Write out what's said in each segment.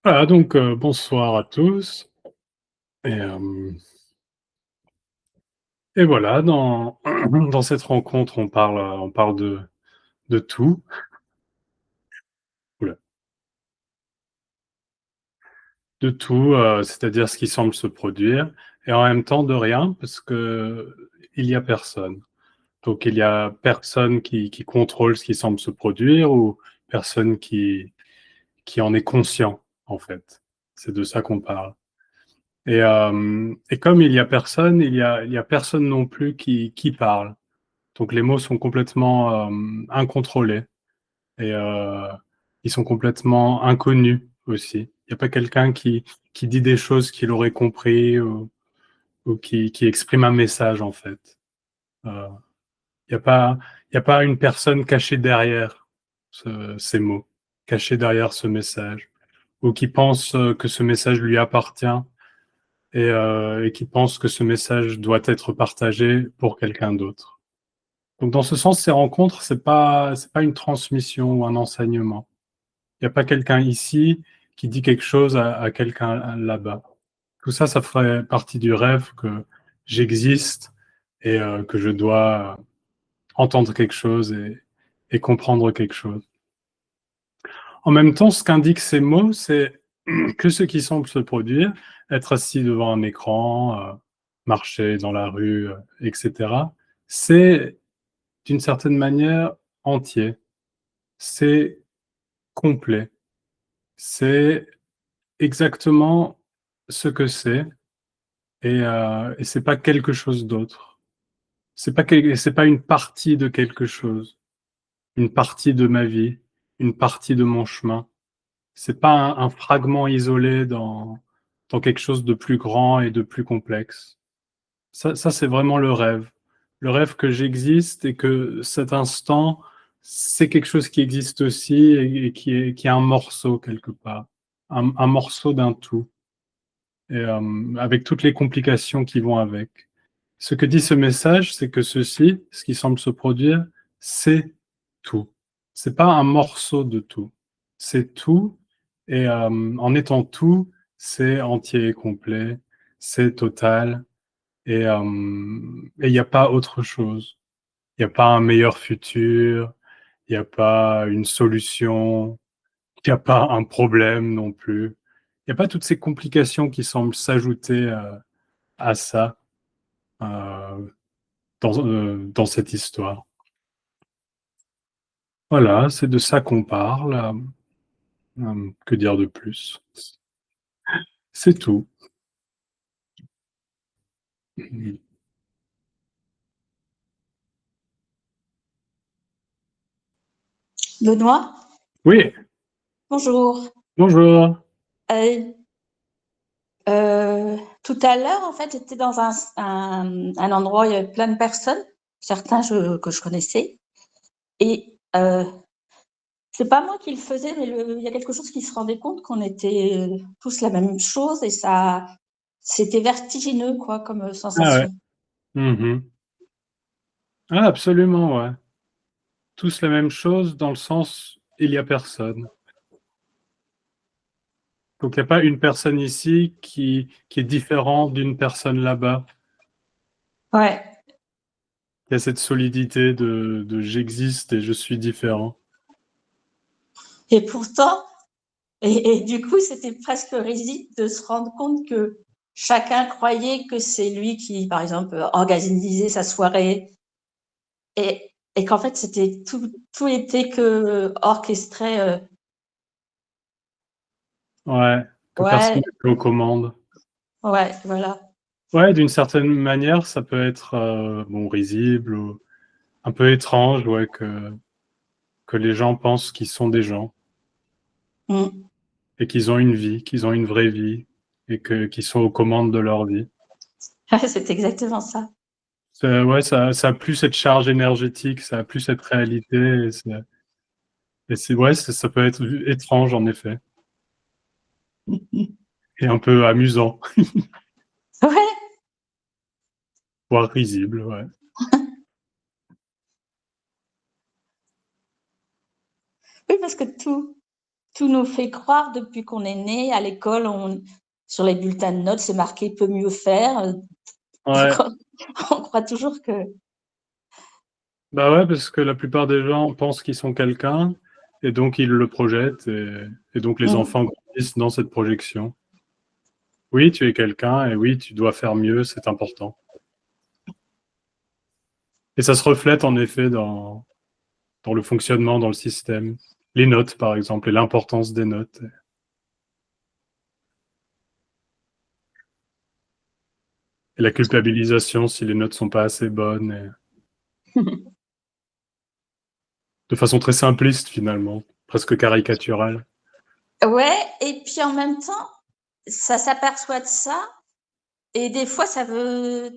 Voilà, donc bonsoir à tous et voilà, dans dans cette rencontre, on parle de tout. Ouh là, de tout, c'est-à-dire ce qui semble se produire et en même temps de rien parce qu'il y a personne. Donc il y a personne qui contrôle ce qui semble se produire ou personne qui en est conscient, en fait. C'est de ça qu'on parle et comme il y a personne, il y a personne non plus qui parle. Donc les mots sont complètement incontrôlés et ils sont complètement inconnus aussi. Il n'y a pas quelqu'un qui dit des choses qu'il aurait compris ou qui exprime un message en fait. Euh, il n'y a pas, il y a pas une personne cachée derrière ces mots, cachée derrière ce message, ou qui pense que ce message lui appartient et qui pense que ce message doit être partagé pour quelqu'un d'autre. Donc dans ce sens, ces rencontres, c'est pas une transmission ou un enseignement. Il y a pas quelqu'un ici qui dit quelque chose à quelqu'un là-bas. Tout ça, ça ferait partie du rêve que j'existe et que je dois entendre quelque chose et comprendre quelque chose. En même temps, ce qu'indiquent ces mots, c'est que ce qui semble se produire, être assis devant un écran, marcher dans la rue, et cetera, c'est d'une certaine manière entier. C'est complet. C'est exactement ce que c'est et c'est pas quelque chose d'autre. C'est pas une partie de quelque chose, une partie de ma vie, une partie de mon chemin. C'est pas un fragment isolé dans quelque chose de plus grand et de plus complexe. Ça c'est vraiment le rêve. Le rêve que j'existe et que cet instant, c'est quelque chose qui existe aussi et qui est un morceau quelque part, un morceau d'un tout et avec toutes les complications qui vont avec. Ce que dit ce message, c'est que ceci, ce qui semble se produire, c'est tout. C'est pas un morceau de tout, c'est tout et en étant tout, c'est entier et complet, c'est total et il y a pas autre chose. Il y a pas un meilleur futur, il y a pas une solution, il y a pas un problème non plus. Il y a pas toutes ces complications qui semblent s'ajouter, à ça, heu, dans cette histoire. Voilà, c'est de ça qu'on parle, que dire de plus? C'est tout. Mmh. Benoît, Oui, bonjour. bonjour. Euh, Tout à l'heure, en fait, j'étais dans un endroit où il y avait plein de personnes, certains que je connaissais, et c'est pas moi qui le faisais, mais il y a quelque chose qui se rendait compte qu'on était tous la même chose, et ça, c'était vertigineux, quoi, comme Ah ouais. sensation. Mmh. Ah absolument, ouais. Tous la même chose dans le sens, il y a personne. Donc il y a pas une personne ici qui est différente d'une personne là-bas. Ouais. Il y a cette solidité de j'existe et je suis différent. Et pourtant, et du coup, c'était presque risible de se rendre compte que chacun croyait que c'est lui qui, par exemple, organisait sa soirée. Et qu'en fait, c'était tout était que orchestré. Ouais, que personne Ouais, n'est aux commandes. ouais, voilà. Ouais, d'une certaine manière, ça peut être, bon, risible ou un peu étrange, ouais, que les gens pensent qu'ils sont des gens Mm. et qu'ils ont une vie, qu'ils ont une vraie vie et qu'ils sont aux commandes de leur vie. C'est exactement ça. Ouais, ça a plus cette charge énergétique, ça a plus cette réalité ouais, ça peut être étrange en effet et un peu amusant, Ouais, voire risible, ouais. oui, parce que tout. tout nous fait croire depuis qu'on est né à l'école, sur les bulletins de notes, c'est marqué peut mieux faire. Ouais. On croit toujours que. Bah ouais, parce que la plupart des gens pensent qu'ils sont quelqu'un et donc ils le projettent et donc les enfants grandissent dans cette projection. Oui, tu es quelqu'un et oui, tu dois faire mieux, c'est important. Et ça se reflète en effet dans le fonctionnement, dans le système. Les notes, par exemple, et l'importance des notes. Et la culpabilisation si les notes sont pas assez bonnes. De façon très simpliste, finalement, presque caricaturale. Ouais, et puis en même temps, ça s'aperçoit de ça, et des fois, ça veut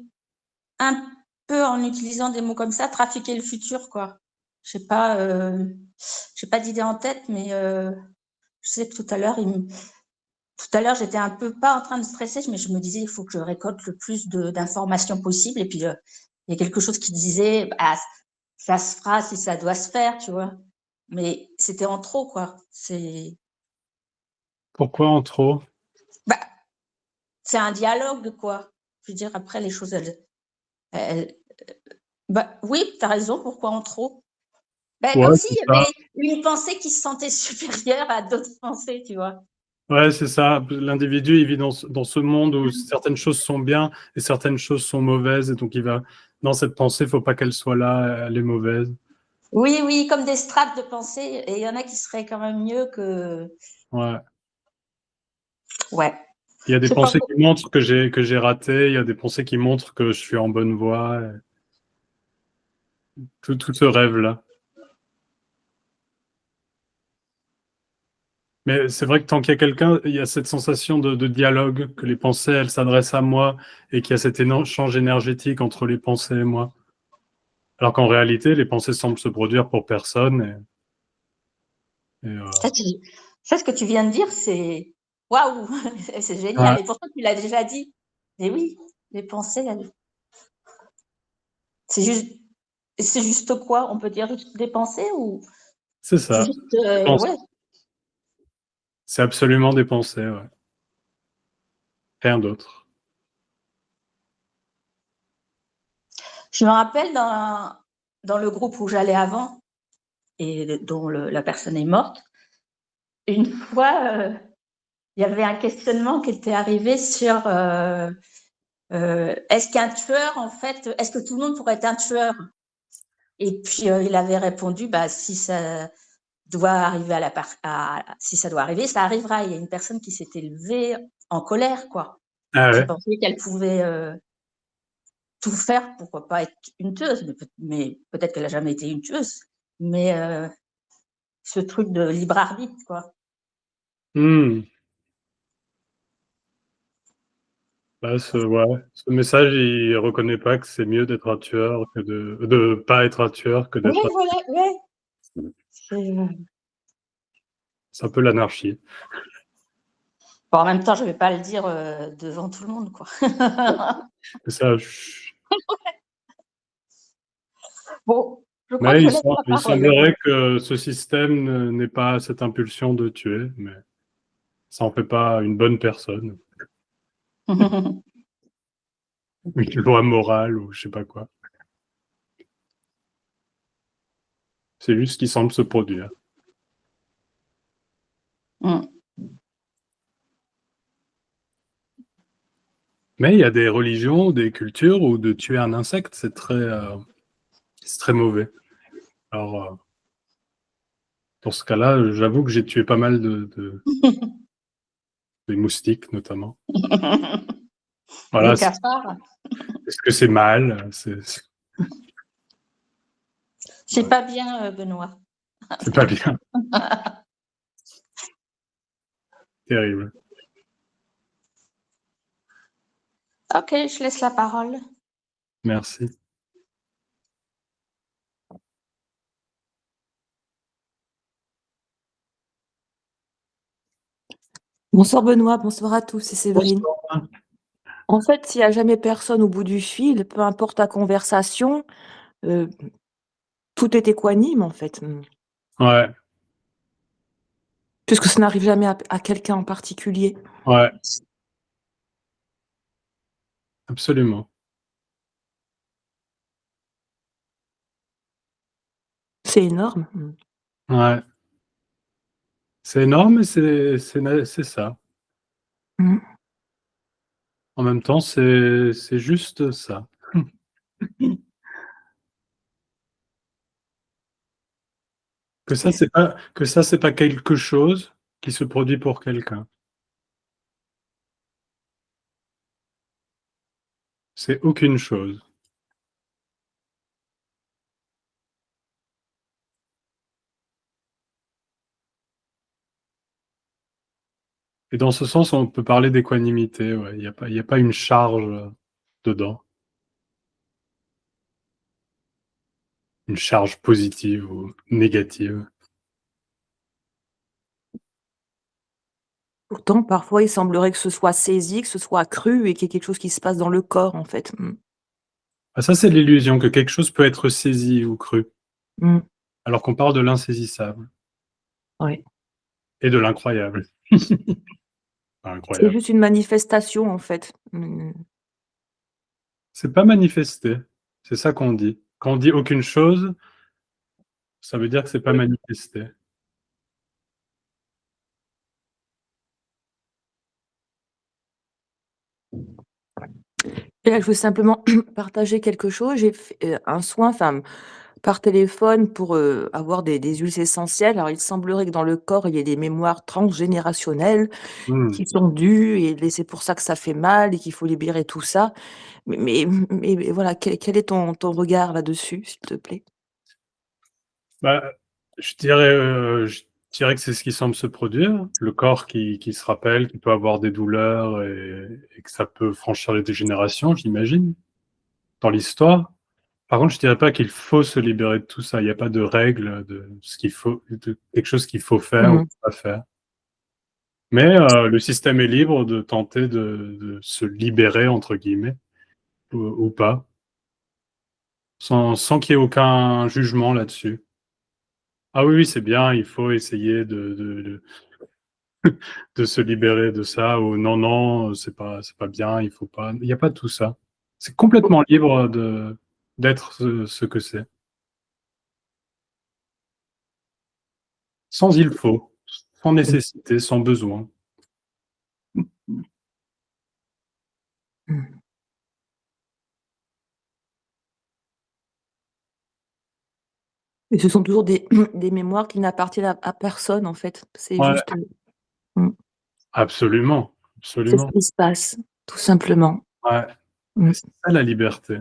un peu, en utilisant des mots comme ça, trafiquer le futur, quoi. Je sais pas, j'ai pas d'idée en tête, mais je sais que tout à l'heure, j'étais un peu pas en train de stresser, mais je me disais, il faut que je récolte le plus d'informations possible. Et puis, il y a quelque chose qui disait, bah, ça se fera si ça doit se faire, tu vois. Mais c'était en trop, quoi. Pourquoi en trop? Bah, c'est un dialogue, quoi. Je veux dire, après, les choses, bah, oui, tu as raison, pourquoi en trop? Bah, Ouais, comme c'est s'il y ça. avait une pensée qui se sentait supérieure à d'autres pensées, tu vois. Ouais, c'est ça. L'individu, il vit dans ce monde où certaines choses sont bien et certaines choses sont mauvaises. Et donc, il va, dans cette pensée, il faut pas qu'elle soit là, elle est mauvaise. Oui, oui, comme des strates de pensée, et il y en a qui seraient quand même mieux que. Ouais. Ouais. Il y a des C'est pas pensées qui montrent que j'ai raté. Il y a des pensées qui montrent que je suis en bonne voie. Tout ce rêve-là. Mais c'est vrai que tant qu'il y a quelqu'un, il y a cette sensation de dialogue, que les pensées, elles s'adressent à moi et qu'il y a cet échange énergétique entre les pensées et moi. Alors qu'en réalité, les pensées semblent se produire pour personne. Ça, ce que tu viens de dire, c'est waouh, c'est Ouais, génial. Et pourtant, tu l'as déjà dit. Mais oui, les pensées, c'est juste quoi? On peut dire juste des pensées ou c'est c'est ça. juste, Pense- ouais. C'est absolument des pensées, ouais. Rien d'autre. Je me rappelle dans le groupe où j'allais avant et dont la personne est morte, une fois, il y avait un questionnement qui était arrivé sur est-ce qu'un tueur, en fait, est-ce que tout le monde pourrait être un tueur? Et puis il avait répondu, bah, si ça doit arriver si ça doit arriver, ça arrivera. Il y a une personne qui s'était levée en colère, quoi, Ah qui ouais. pensait qu'elle pouvait tout faire pour pas être une tueuse, mais peut-être qu'elle a jamais été une tueuse. Mais ce truc de libre arbitre, quoi. Hmm. Bah, ce message, il reconnaît pas que c'est mieux d'être un tueur que de pas être un tueur que d'être Ouais, un... voilà, ouais. C'est. C'est un peu l'anarchie. Bon, en même temps, je vais pas le dire devant tout le monde, quoi. C'est ça. Bon, je crois que Mais je laisse la il parole. semblerait que ce système n'ait pas cette impulsion de tuer, mais ça en fait pas une bonne personne, une loi morale ou je sais pas quoi. C'est juste ce qui semble se produire. Mais il y a des religions, des cultures où de tuer un insecte, c'est très mauvais. Alors, dans ce cas-là, j'avoue que j'ai tué pas mal des moustiques, notamment. Voilà, Des cafards. est-ce que c'est mal? C'est pas bien, Benoît. C'est pas bien. Terrible. Ok, je laisse la parole. Merci. Bonsoir Benoît, bonsoir à tous, c'est Séverine. Bonsoir. En fait, s'il n'y a jamais personne au bout du fil, peu importe la conversation, tout est équanime en fait. Ouais. Puisque ça n'arrive jamais à quelqu'un en particulier. Ouais, absolument. C'est énorme. Ouais. C'est énorme, mais c'est ça. Mmh. En même temps, c'est juste ça. Que ça, c'est pas quelque chose qui se produit pour quelqu'un. C'est aucune chose. Et dans ce sens, on peut parler d'équanimité, ouais. Il y a pas une charge, dedans, une charge positive ou négative. Pourtant, parfois, il semblerait que ce soit saisi, que ce soit cru et qu'il y ait quelque chose qui se passe dans le corps, en fait. Ah ça, c'est l'illusion que quelque chose peut être saisi ou cru, Mmh. alors qu'on parle de l'insaisissable Ouais. et de l'incroyable. C'est Incroyable. juste une manifestation, en fait. C'est pas manifesté, c'est ça qu'on dit. Quand on dit aucune chose, ça veut dire que c'est pas manifesté. Et là, je veux simplement partager quelque chose. J'ai fait, un soin, enfin, par téléphone pour, avoir des huiles essentielles. Alors, il semblerait que dans le corps, il y ait des mémoires transgénérationnelles Mmh. qui sont dues et c'est pour ça que ça fait mal et qu'il faut libérer tout ça. Mais voilà, quel est ton regard là-dessus, s'il te plaît? Bah, je dirais que c'est ce qui semble se produire. Le corps qui se rappelle, qui peut avoir des douleurs et que ça peut franchir les générations, j'imagine, dans l'histoire. Par contre, je dirais pas qu'il faut se libérer de tout ça. Il y a pas de règle de ce qu'il faut de quelque chose qu'il faut faire ou Mmh. pas faire. Mais, le système est libre de tenter de se «libérer» entre guillemets ou pas, sans qu'il y ait aucun jugement là-dessus. Ah oui, oui, c'est bien, il faut essayer de se libérer de ça ou non, non, c'est pas bien, il faut pas. Il y a pas tout ça. C'est complètement libre d'être ce que c'est. Sans il faut, sans nécessité, sans besoin. Mmh. Et ce sont toujours des des mémoires qui n'appartiennent à personne, en fait. C'est Ouais, juste, mmh, absolument, c'est ce absolument. qui se passe, tout simplement. Ouais, et Mmh. c'est ça la liberté.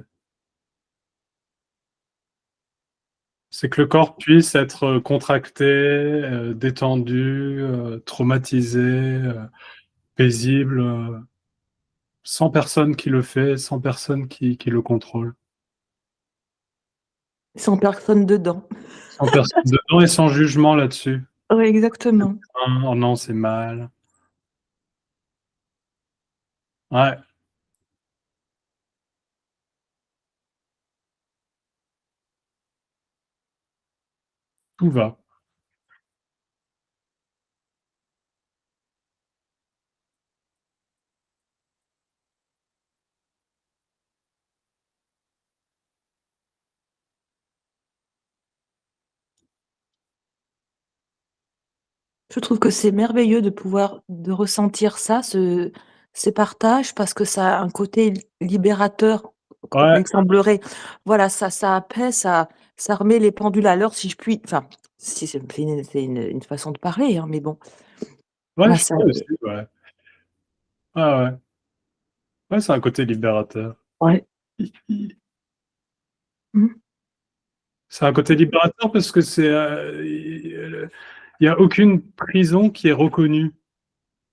C'est que le corps puisse être contracté, détendu, traumatisé, paisible, sans personne qui le fait, sans personne qui le contrôle. Sans personne dedans. Sans personne dedans et sans jugement là-dessus. Ouais, exactement. «Oh non, c'est mal». Ouais, tout va. Je trouve que c'est merveilleux de ressentir ça, ces partages, parce que ça a un côté libérateur. Ouais, Il semblerait, voilà, ça apaise, ça remet les pendules à l'heure, si je puis, enfin, si c'est une façon de parler, hein, mais bon, ouais, voilà, je ça, crois aussi, ouais. Ouais, ouais. Ouais, c'est un côté libérateur. ouais. Mmh. C'est un côté libérateur parce que il y a aucune prison qui est reconnue.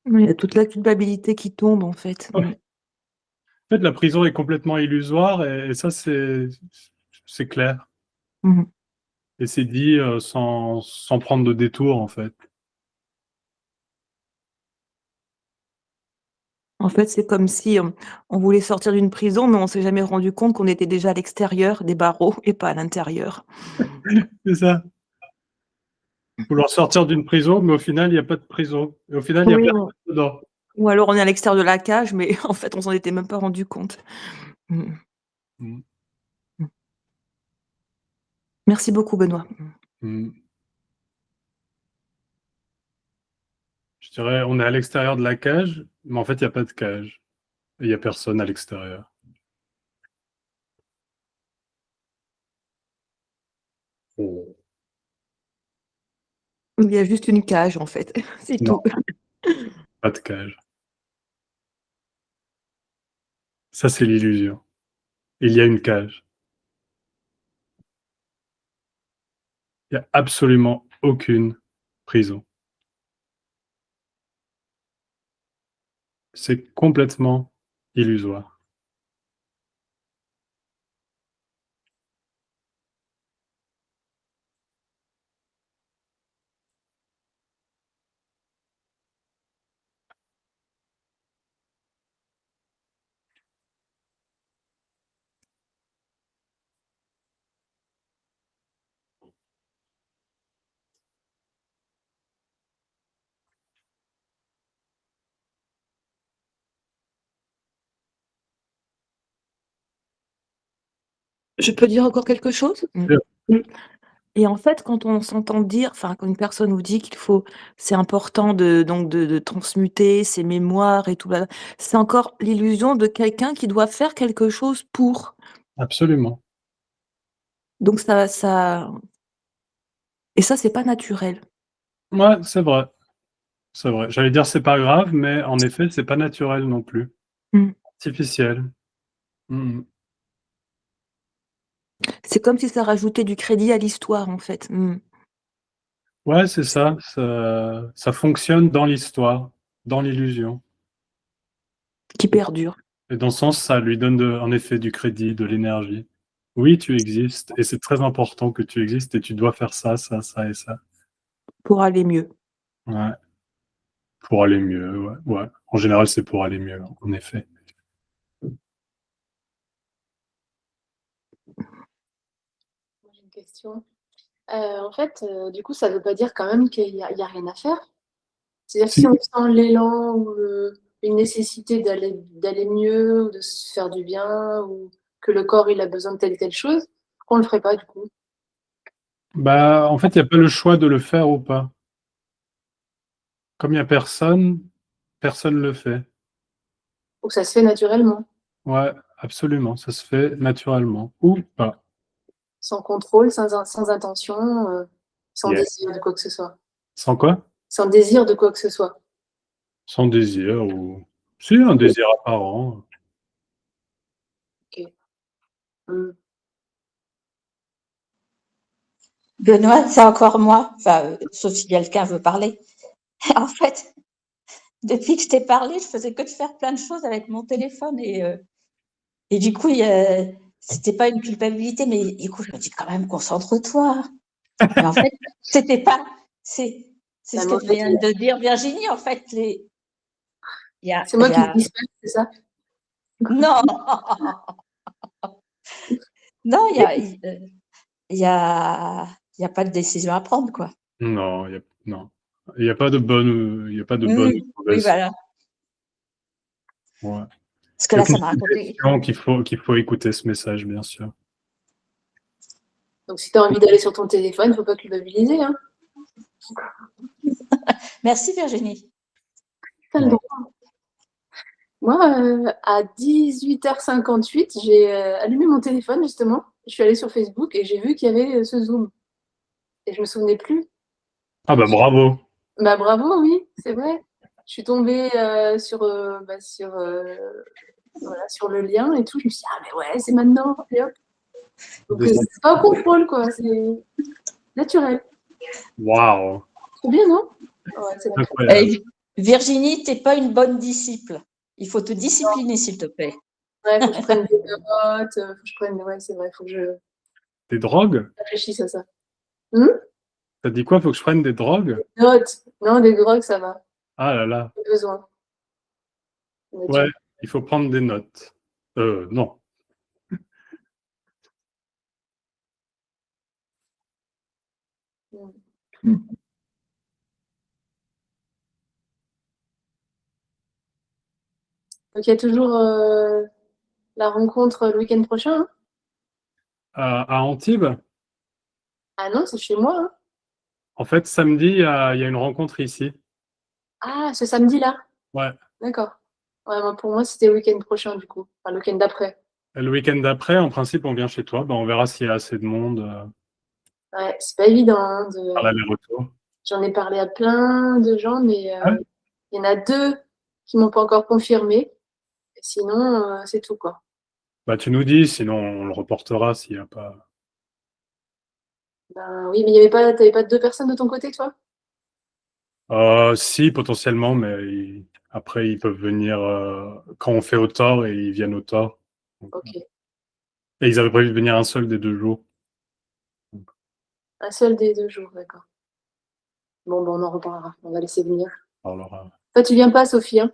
Oui, il y a toute la culpabilité qui tombe, en fait. Ouais. En fait, la prison est complètement illusoire et ça, c'est clair Mmh. et c'est dit, sans prendre de détour, en fait. En fait, c'est comme si, on voulait sortir d'une prison, mais on s'est jamais rendu compte qu'on était déjà à l'extérieur des barreaux et pas à l'intérieur. C'est ça. Vouloir sortir d'une prison, mais au final, il n'y a pas de prison. Et au final, il n'y a Oui, personne dedans. ou alors on est à l'extérieur de la cage, mais en fait, on s'en était même pas rendu compte. Mmh. Mmh. Mmh. Merci beaucoup Benoît. Mmh. Je dirais, on est à l'extérieur de la cage, mais en fait, il n'y a pas de cage. Et il n'y a personne à l'extérieur. Oh. Il y a juste une cage en fait, c'est Non, tout. pas de cage. Ça, c'est l'illusion. Il y a une cage. Il n'y a absolument aucune prison. C'est complètement illusoire. Je peux dire encore quelque chose? Sûr. Mmh. Et en fait, quand on s'entend dire enfin, quand une personne nous dit qu'il faut c'est important de transmuter ses mémoires et tout là, c'est encore l'illusion de quelqu'un qui doit faire quelque chose pour. Absolument. Donc ça et ça, c'est pas naturel. Ouais, c'est vrai. C'est vrai. J'allais dire c'est pas grave, mais en effet, c'est pas naturel non plus. Mmh. Artificiel. Mmh mh. C'est comme si ça rajoutait du crédit à l'histoire, en fait. Mmh. Ouais, c'est ça. Ça fonctionne dans l'histoire, dans l'illusion. Qui perdure. Et dans ce sens, ça lui donne en effet du crédit, de l'énergie. Oui, tu existes et c'est très important que tu existes et tu dois faire ça, ça, ça et ça. Pour aller mieux. Ouais, pour aller mieux, ouais, ouais. En général, c'est pour aller mieux, en effet. Moi, j'ai une question. En fait, du coup, ça veut pas dire quand même qu'il y a rien à faire? C'est-à-dire que Si, si on sent l'élan ou une nécessité d'aller mieux ou de se faire du bien ou que le corps, il a besoin de telle et telle chose, pourquoi on le ferait pas du coup? bah, en fait, il y a pas le choix de le faire ou pas. Comme il y a personne, personne le fait. Ou que ça se fait naturellement, Ouais, absolument, ça se fait naturellement ou pas. sans contrôle, sans intention, sans Yeah. désir de quoi que ce soit? Sans quoi? Sans désir de quoi que ce soit? Sans désir ou si, un désir apparent. OK. Mmh. Benoît, c'est encore moi, enfin, sauf si quelqu'un veut parler. En fait, depuis que je t'ai parlé, je faisais que de faire plein de choses avec mon téléphone et du coup, c'était pas une culpabilité, mais du coup, je me dis quand même, concentre-toi. Mais en fait, c'était pas, c'est Bah, ce moi, que en fait, vient de dire Virginie, en fait, il c'est moi y qui me a, disperse, c'est ça? non, non, il y a pas de décision à prendre, quoi. Non, non. Il y a pas de bonne, il y a pas de bonne Mmh, ou oui, mauvaise. voilà. Ouais. Parce que Il y a là, ça qu'une me racontait. suggestion qu'il faut écouter ce message, bien sûr. Donc si tu as envie d'aller sur ton téléphone, faut pas culpabiliser, hein. Merci Virginie. Tu as le Ouais. droit. Moi, à 18h58, j'ai allumé mon téléphone justement. Je suis allée sur Facebook et j'ai vu qu'il y avait ce Zoom. Et je me souvenais plus. Ah bah bravo. Bah bravo, oui, c'est vrai. Je suis tombée voilà, sur le lien et tout. Je me suis dit, ah mais ouais, c'est maintenant. Et hop. Donc Des- c'est pas au contrôle, quoi. C'est naturel. Waouh, Trop bien, non? Ouais, c'est naturel. incroyable. Virginie, t'es pas une bonne disciple. Il faut te discipliner, s'il te plaît. Ouais, faut que je prenne des notes, faut que je prenne. Ouais, c'est vrai, faut que je Des drogues? réfléchisse à ça. Hmm. T'as dit quoi? Faut que je prenne des drogues? Notes. Non, des drogues, ça va. Ah là là. Pas besoin. Ouais, Nature. il faut prendre des notes. Non. Hmm. Donc il y a toujours la rencontre le week-end prochain, hein? À Antibes, Ah non, c'est chez moi, hein. en fait, samedi, il y a une rencontre ici. Ah, ce samedi-là. Ouais. D'accord. Ouais, pour moi, c'était le week-end prochain, du coup. Enfin, le week-end d'après. Et le week-end d'après, en principe, on vient chez toi. Ben, on verra s'il y a assez de monde Ouais, c'est pas évident, hein, à l'aller-retour. J'en ai parlé à plein de gens, mais Ouais. il y en a 2 qui m'ont pas encore confirmé. Sinon, c'est tout, quoi. Bah, tu nous dis, sinon on le reportera s'il n'y a pas. Ben oui, mais il y avait pas, t'avais pas 2 personnes de ton côté, toi? Si, potentiellement, mais après, ils peuvent venir quand on fait au tort et ils viennent au tort. Donc, Ok. et ils avaient prévu de venir un seul des 2 jours. Donc, Un seul des 2 jours, d'accord. Bon, ben, on en reparlera. On va laisser venir. on parlera. Toi, tu viens pas, Sophie, hein?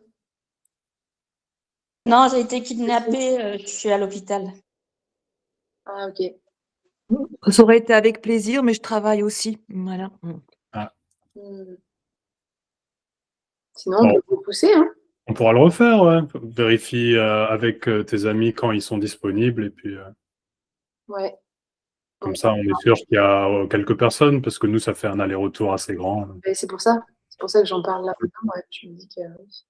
Non, j'ai été kidnappée, je suis à l'hôpital. Ah, ok. Ça aurait été avec plaisir, mais je travaille aussi. Voilà. Ah. Hmm. Sinon, on Bon, peut vous pousser, hein? on pourra le refaire, ouais. Vérifie avec tes amis quand ils sont disponibles et puis Ouais. comme ça, on est sûr qu'il y a quelques personnes parce que nous, ça fait un aller-retour assez grand. Et c'est pour ça. C'est pour ça que j'en parle là maintenant. Ouais. Je me dis que oui.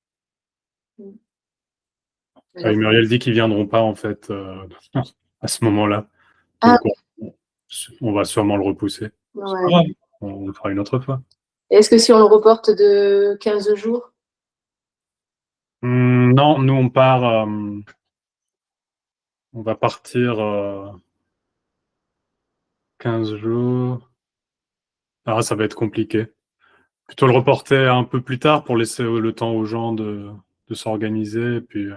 Hmm. Mais là, Et Muriel dit qu'ils viendront pas en fait à ce moment-là. ah, Donc on va sûrement le repousser. C'est pas ouais. grave, on le fera une autre fois. Et est-ce que si on le reporte de 15 jours? Non, nous on part, on va partir 15 jours. Ah, ça va être compliqué. Plutôt le reporter un peu plus tard pour laisser le temps aux gens de s'organiser. Et puis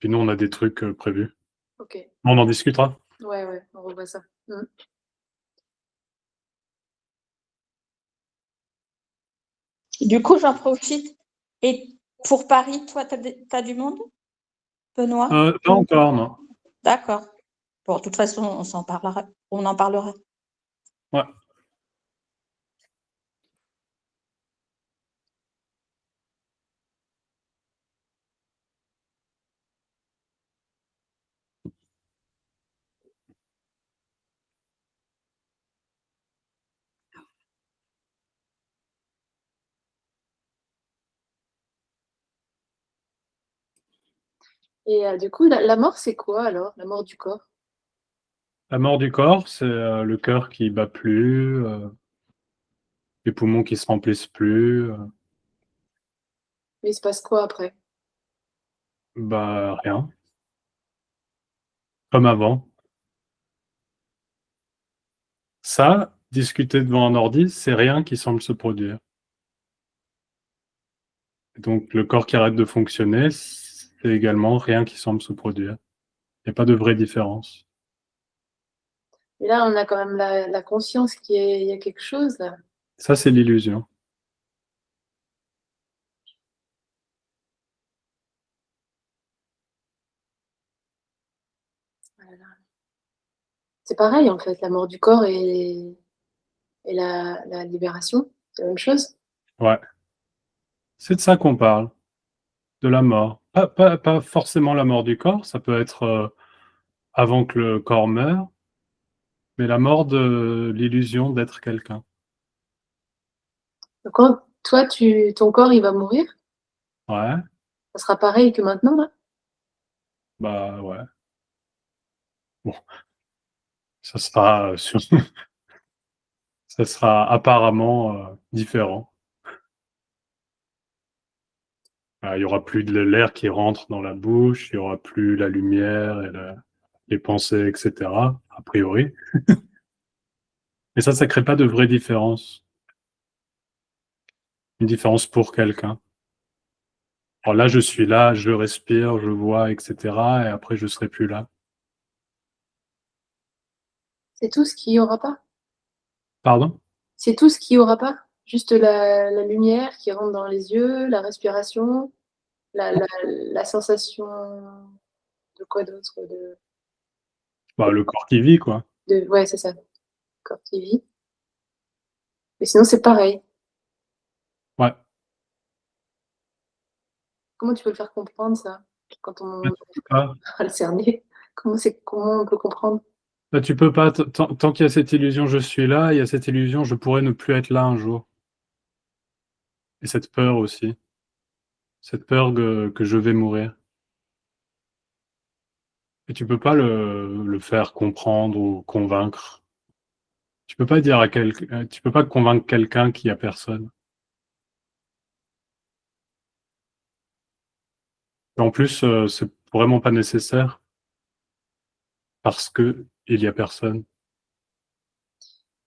nous, on a des trucs prévus. Ok. On en discutera. Ouais, ouais, on revoit ça. Hmm. Du coup, j'en profite. Et pour Paris, toi, t'as du monde, Benoît? Pas encore, non. D'accord. Bon, de toute façon, on en parlera. Ouais. Et du coup, la mort, c'est quoi alors? La mort du corps? La mort du corps, c'est le cœur qui bat plus, les poumons qui se remplissent plus. Mais il se passe quoi après? Bah rien, comme avant. Ça, discuter devant un ordi, c'est rien qui semble se produire. Donc le corps qui arrête de fonctionner, c'est également rien qui semble se produire. Il n'y a pas de vraie différence. Et là, on a quand même la conscience il y a quelque chose là. Ça, c'est l'illusion. C'est pareil en fait, la mort du corps et la libération, c'est la même chose. Ouais, c'est de ça qu'on parle, de la mort. Pas forcément la mort du corps, ça peut être avant que le corps meure, mais la mort de l'illusion d'être quelqu'un. Donc, quand toi, ton corps, il va mourir, Ouais, ça sera pareil que maintenant là. bah ouais. Bon, ça sera, ça sera apparemment différent. Il y aura plus de l'air qui rentre dans la bouche, il y aura plus la lumière et les pensées, etc. A priori. Mais ça crée pas de vraie différence. Une différence pour quelqu'un. Alors là, je suis là, je respire, je vois, etc. Et après, je serai plus là. C'est tout ce qu'il y aura pas. Pardon? C'est tout ce qu'il y aura pas. Juste la lumière qui rentre dans les yeux, la respiration, la sensation de quoi d'autre Bah, le corps qui vit, quoi. ouais, c'est ça, corps qui vit. Mais sinon, c'est pareil. Ouais. Comment tu peux le faire comprendre ça? Quand on Là, tu peux pas. à le cerner? Comment on peut comprendre? Là, tu peux pas. Tant qu'il y a cette illusion, je suis là, il y a cette illusion, je pourrais ne plus être là un jour. Et cette peur aussi. Cette peur que je vais mourir. Et tu peux pas le faire comprendre ou convaincre. Tu peux pas dire à tu peux pas convaincre quelqu'un qu'il y a personne. Et en plus, c'est vraiment pas nécessaire parce que il y a personne.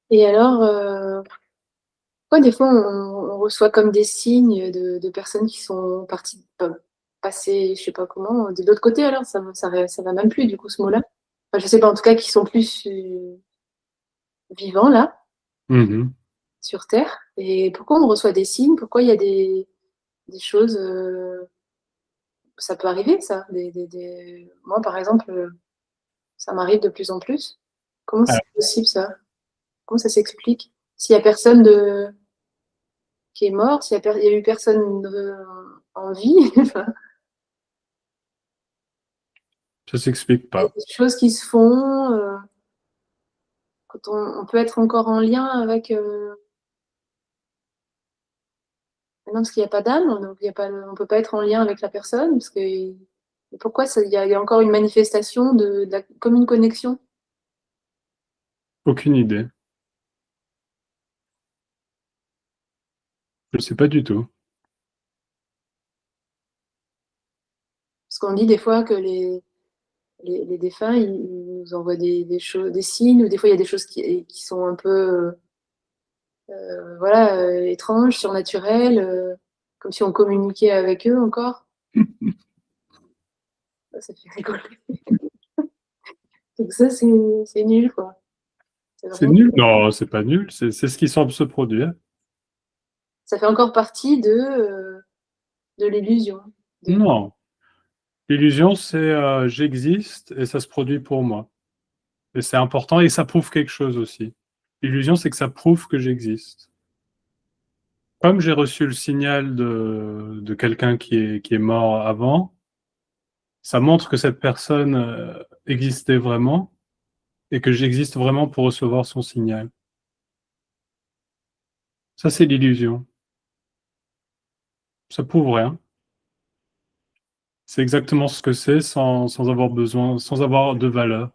Et alors, pourquoi des fois on reçoit comme des signes de personnes qui sont parties, passées, je sais pas comment, de l'autre côté alors? Ça va même plus du coup ce mot-là? Enfin, je sais pas, en tout cas qui sont plus, vivants là, Mmh. sur terre. Et pourquoi on reçoit des signes? Pourquoi il y a des choses, ça peut arriver ça, moi par exemple, ça m'arrive de plus en plus. Comment c'est possible ça? Comment ça s'explique? S'il y a personne qui est mort, il y a eu personne en vie, enfin, Ça s'explique il y a pas. des choses qui se font, quand on peut être encore en lien avec, non, parce qu'il y a pas d'âme, donc il y a pas on peut pas être en lien avec la personne parce que pourquoi ça il y a encore une manifestation de la comme une connexion? Aucune idée. Je sais pas du tout. Parce qu'on dit des fois que les défunts, ils nous envoient des choses, des signes, ou des fois il y a des choses qui sont un peu, voilà, étranges, surnaturelles, comme si on communiquait avec eux encore. Ça fait rigoler. Donc ça, c'est nul, quoi. C'est C'est vraiment, nul? Non, c'est pas nul, c'est ce qui semble se produire. ça fait encore partie de l'illusion. Non. L'illusion, c'est, j'existe et ça se produit pour moi. Et c'est important et ça prouve quelque chose aussi. L'illusion, c'est que ça prouve que j'existe. Comme j'ai reçu le signal de quelqu'un qui est mort avant, ça montre que cette personne, existait vraiment et que j'existe vraiment pour recevoir son signal. Ça, c'est l'illusion. Ça prouve rien. C'est exactement ce que c'est sans avoir besoin, sans avoir de valeur,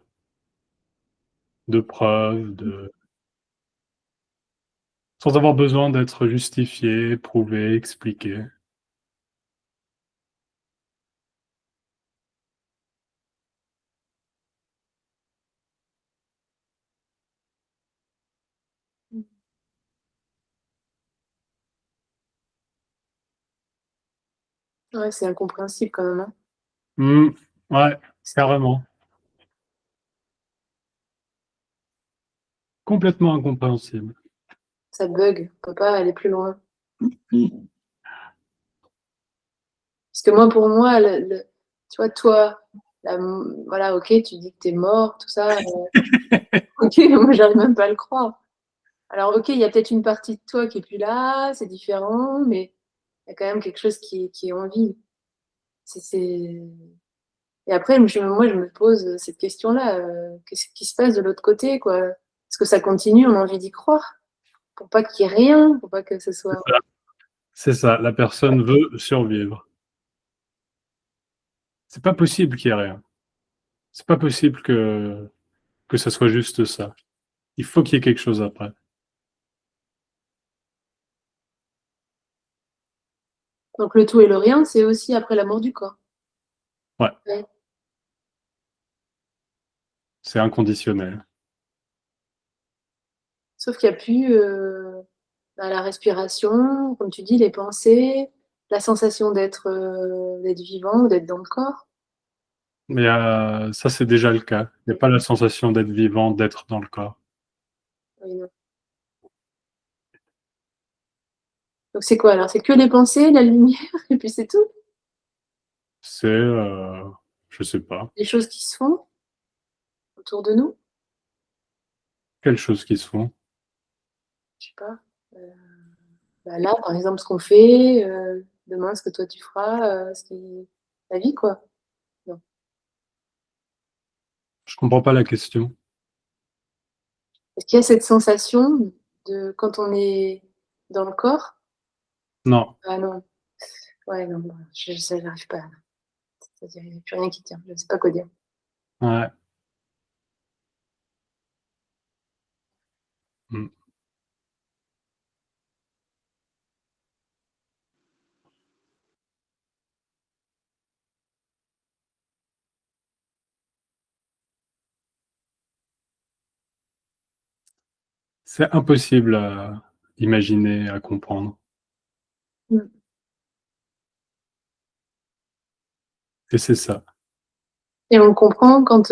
de preuve, sans avoir besoin d'être justifié, prouvé, expliqué. Ouais, c'est incompréhensible quand même, hein. Mmh, ouais, carrément. Complètement incompréhensible. Ça bug, on peut pas aller plus loin. Parce que moi, pour moi, tu vois, toi, voilà, ok, tu dis que t'es mort, tout ça, ok, moi, j'arrive même pas à le croire. Alors, ok, il y a peut-être une partie de toi qui est plus là, c'est différent, mais il y a quand même quelque chose qui est en vie. Et après, moi, je me pose cette question-là, qu'est-ce qui se passe de l'autre côté, quoi? Est-ce que ça continue, on a envie d'y croire? Pour pas qu'il y ait rien, pour pas que ce C'est soit. ça, c'est ça, la personne veut survivre. C'est pas possible qu'il y ait rien. C'est pas possible que ça soit juste ça. Il faut qu'il y ait quelque chose après. Donc, le tout et le rien, c'est aussi après la mort du corps. Ouais, Ouais. c'est inconditionnel. Sauf qu'il y a plus, la respiration, comme tu dis, les pensées, la sensation d'être vivant ou d'être dans le corps. Mais ça, c'est déjà le cas. Il y a pas la sensation d'être vivant, d'être dans le corps. Oui, non. Donc c'est quoi alors? C'est que les pensées, la lumière et puis c'est tout? C'est, je sais pas, Les choses qui se font autour de nous? quelque chose qui se font. Je sais pas, heu, bah, là, par exemple, ce qu'on fait, demain ce que toi tu feras, la vie, quoi. Je comprends pas la question. Est-ce qu'il y a cette sensation de quand on est dans le corps? Non. Ah non. Ouais, non, ça j'arrive pas. C'est-à-dire, il n'y a plus rien qui tient. Je ne sais pas quoi dire. Ouais. Mmh. C'est impossible à imaginer, à comprendre. Mmh. Et c'est ça. Et on le comprend quand,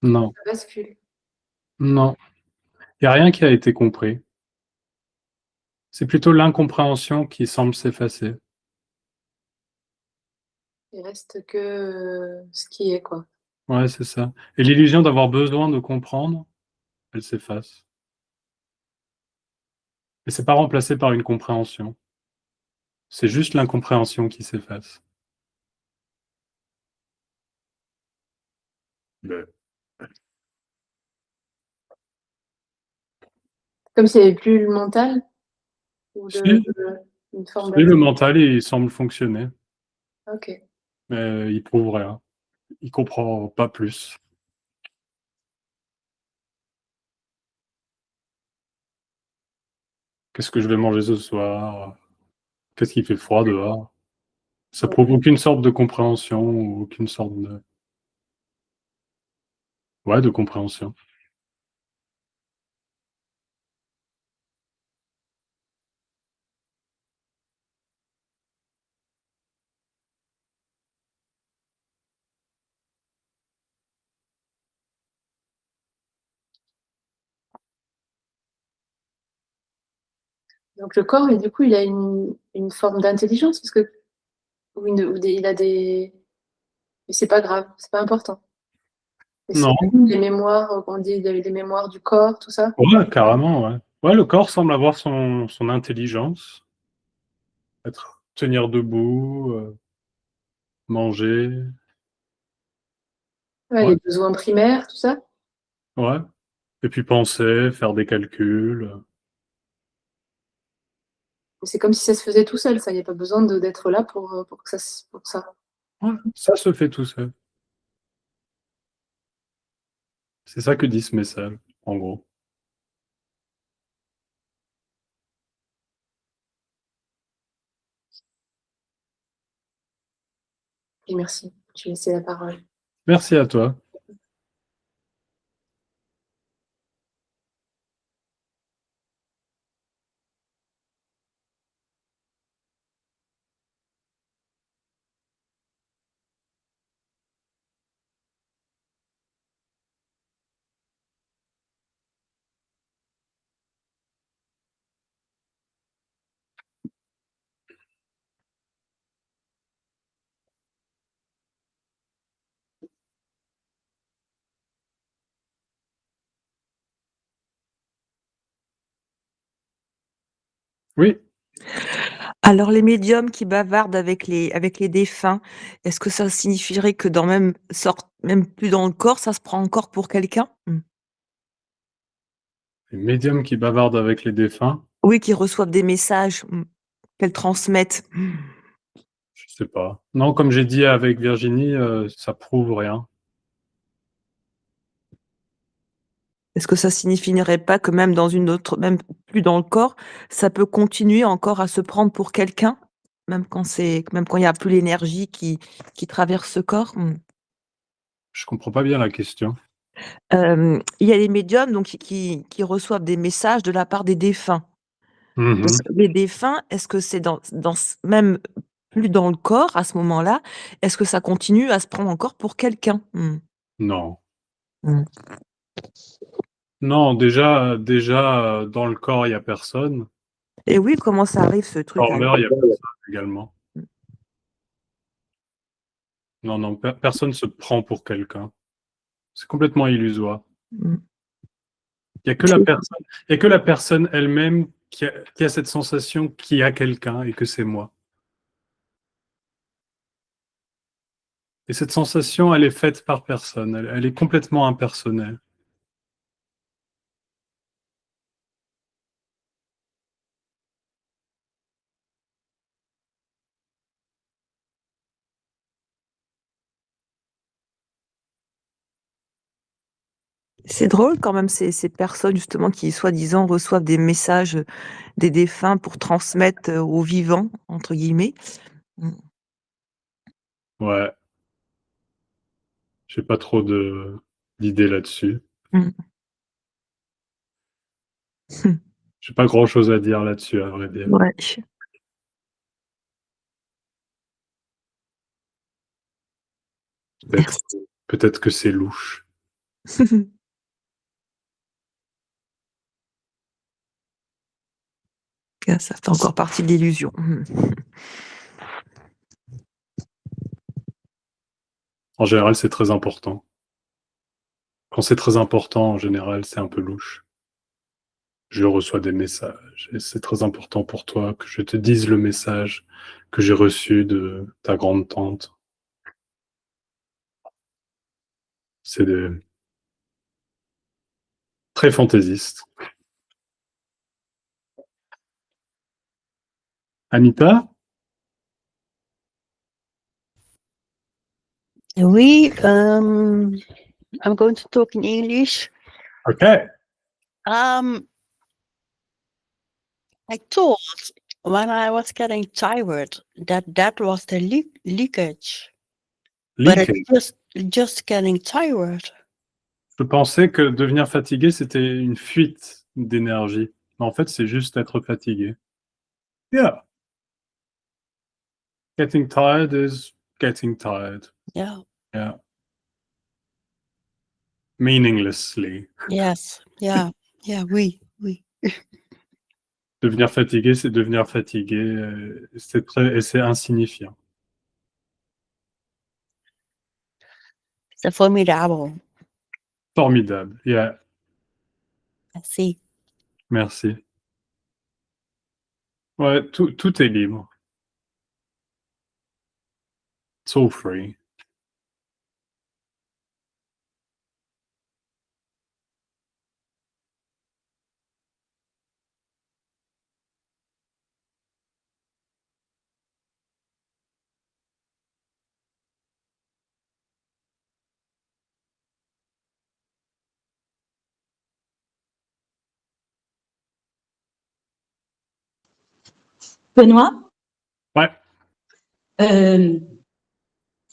Non, ça bascule. non, il y a rien qui a été compris. C'est plutôt l'incompréhension qui semble s'effacer. Il reste que, ce qui est, quoi. Ouais, c'est ça. Et l'illusion d'avoir besoin de comprendre, elle s'efface. Et c'est pas remplacé par une compréhension. C'est juste l'incompréhension qui s'efface. Beh, Comme s'il n'y avait plus le mental ou si, une forme si, le mental, il semble fonctionner, OK. mais il prouve rien. Il comprend pas plus. Qu'est-ce que je vais manger ce soir? Qu'est-ce qu'il fait froid dehors? Ça prouve aucune sorte de compréhension ou aucune sorte de ouais, de compréhension. Donc le corps, et du coup, il a une forme d'intelligence parce que ou il a des mais c'est pas grave, c'est pas important. Et c'est Non, les mémoires, on dit les mémoires du corps, tout ça? ouais, carrément, ouais. Ouais, le corps semble avoir son intelligence, tenir debout, manger. Ouais, Ouais, les besoins primaires, tout ça? ouais. Et puis penser, faire des calculs. C'est comme si ça se faisait tout seul, ça, il y a pas besoin d'être là pour que pour ça. Ouais, ça se fait tout seul. C'est ça que dit ce message, en gros. Et merci, je vais laisser la parole. Merci à toi. Oui, Alors les médiums qui bavardent avec les défunts, est-ce que ça signifierait que dans même plus dans le corps, ça se prend encore pour quelqu'un? Mmh. les médiums qui bavardent avec les défunts, Oui, qui reçoivent des messages, qu'elles transmettent. je sais pas. Non, comme j'ai dit avec Virginie, ça prouve rien. Est-ce que ça signifierait pas que même plus dans le corps, ça peut continuer encore à se prendre pour quelqu'un? Même quand il y a plus l'énergie qui traverse ce corps? Je comprends pas bien la question. Il y a les médiums donc qui reçoivent des messages de la part des défunts. Mmh. Les défunts, est-ce que c'est dans ce même plus dans le corps à ce moment-là, est-ce que ça continue à se prendre encore pour quelqu'un? Non. Mmh. Non, déjà, dans le corps, il y a personne. Et oui, comment ça arrive ce truc Corps là? meurt, il y a personne également. Non, non, personne se prend pour quelqu'un. C'est complètement illusoire. Mmh. Il y a que la personne il y a que la personne elle-même qui a cette sensation qu'il y a quelqu'un et que c'est moi. Et cette sensation, elle est faite par personne. Elle est complètement impersonnelle. C'est drôle quand même ces personnes justement qui soi-disant reçoivent des messages des défunts pour transmettre aux vivants, entre guillemets. Ouais. J'ai pas trop d'idées là-dessus. Mm. J'ai pas grand-chose à dire là-dessus, à vrai dire. Ouais. Peut-être que c'est louche. Ça fait encore partie de l'illusion. En général, c'est très important. Quand c'est très important, en général, c'est un peu louche. Je reçois des messages et c'est très important pour toi que je te dise le message que j'ai reçu de ta grande-tante. C'est très fantaisiste. Anita? Oui, I'm going to talk in English. Okay. I thought when I was getting tired that was the leakage, but Leakage. it's just getting tired. Je pensais que devenir fatigué, c'était une fuite d'énergie. Mais en fait, c'est juste être fatigué. Yeah. Getting tired is getting tired. Yeah. Yeah. Meaninglessly. Yes. Yeah. Yeah. Oui. Devenir fatigué, c'est devenir fatigué. Et c'est insignifiant. C'est formidable. Formidable. Yeah. Merci. Merci. Ouais, tout est libre. It's all free. Benoît, Ouais.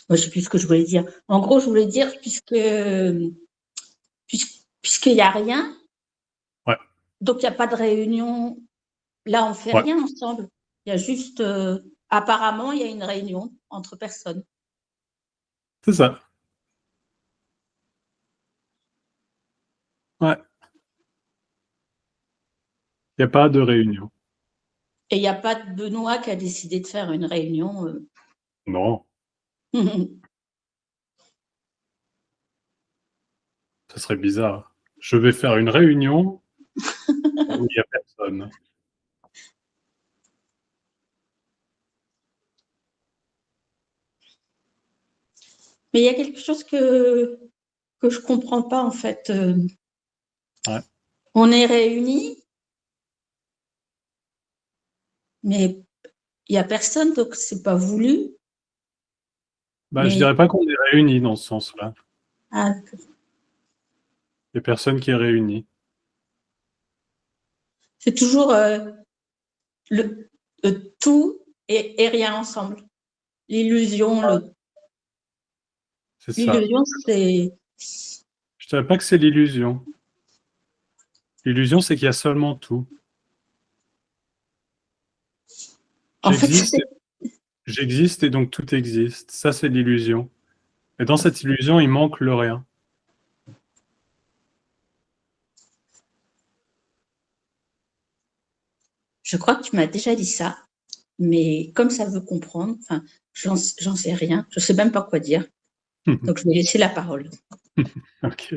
je sais plus ce que je voulais dire. En gros, je voulais dire puisqu'il n'y a rien, Ouais. donc il n'y a pas de réunion. Là, on fait Ouais. rien ensemble. Il y a juste, apparemment, il y a une réunion entre personnes. C'est ça. Ouais. Il n'y a pas de réunion. Et il n'y a pas de Benoît qui a décidé de faire une réunion. Non, ça serait bizarre. Je vais faire une réunion où il n'y a personne. Mais il y a quelque chose que je ne comprends pas, en fait. Ouais. On est réunis, mais il n'y a personne, donc ce n'est pas voulu. Bah, je dirais pas qu'on est réunis dans ce sens-là. Ah, Il n'y a personne qui est réuni. c'est toujours le tout et rien ensemble. L'illusion, C'est ça. l'illusion, c'est. Je dirais pas que c'est l'illusion. L'illusion, c'est qu'il y a seulement tout. En fait, J'existe et donc tout existe. Ça, c'est l'illusion. Et dans cette illusion, il manque le rien. je crois que tu m'as déjà dit ça, mais comme ça veut comprendre, enfin, j'en sais rien, je ne sais même pas quoi dire. Donc, je vais laisser la parole. Ok.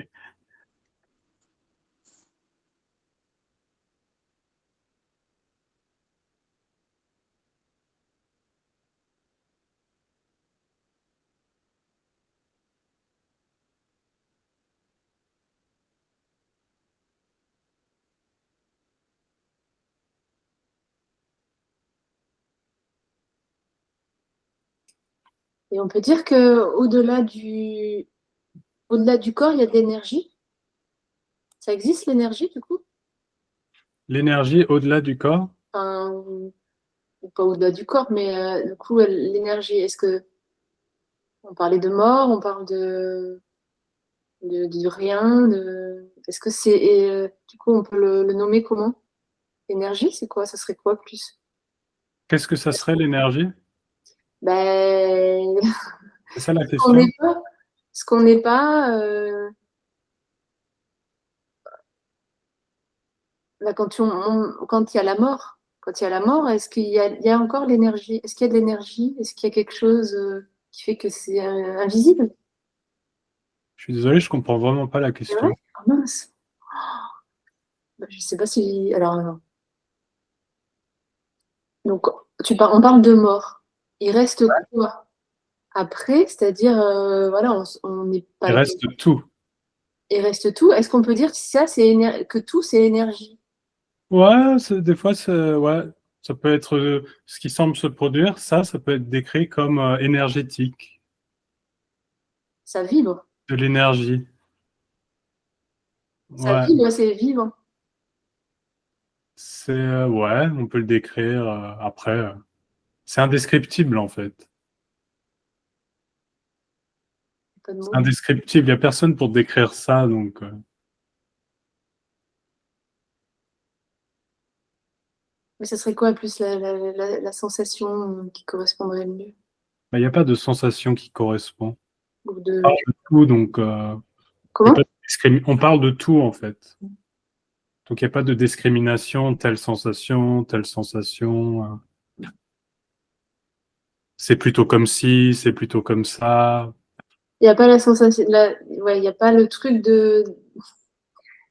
Et on peut dire que au-delà du corps, il y a de l'énergie. Ça existe l'énergie du coup? L'énergie au-delà du corps? Enfin, ou pas au-delà du corps, mais du coup, l'énergie, est-ce que on parlait de mort, on parle de rien, est-ce que c'est du coup on peut le nommer comment? Énergie, c'est quoi? Ça serait quoi plus? Qu'est-ce que ça serait l'énergie? Ben, C'est ça la on question? n'est pas, ce qu'on n'est pas, là, quand il y a la mort, est-ce il y a encore l'énergie? Est-ce qu'il y a de l'énergie? Est-ce qu'il y a quelque chose qui fait que c'est invisible? Je suis désolé, je comprends vraiment pas la C'est vrai? question. Ah, mince. Ben, je sais pas si. Alors, non. Donc, on parle de mort. Il reste quoi après? C'est-à-dire, voilà, on n'est Il pas. reste tout. Il reste tout. Est-ce qu'on peut dire que ça, que tout, c'est énergie? Ouais, des fois, ouais, ça peut être ce qui semble se produire, ça peut être décrit comme énergétique, Ça vibre. de l'énergie. Ça Ouais, vibre, c'est vivant. ouais, on peut le décrire après. C'est indescriptible en fait. Pas de C'est mots. indescriptible. Il n'y a personne pour décrire ça, donc Mais ça serait quoi plus la sensation qui correspondrait le mieux? bah, il n'y a pas de sensation qui correspond. Ou On de. parle de tout, donc il y a Comment? pas on parle de tout en fait. Donc il n'y a pas de discrimination, telle sensation, telle sensation. C'est plutôt comme si, c'est plutôt comme ça. Il n'y a pas la sensation. Ouais, il n'y a pas le truc de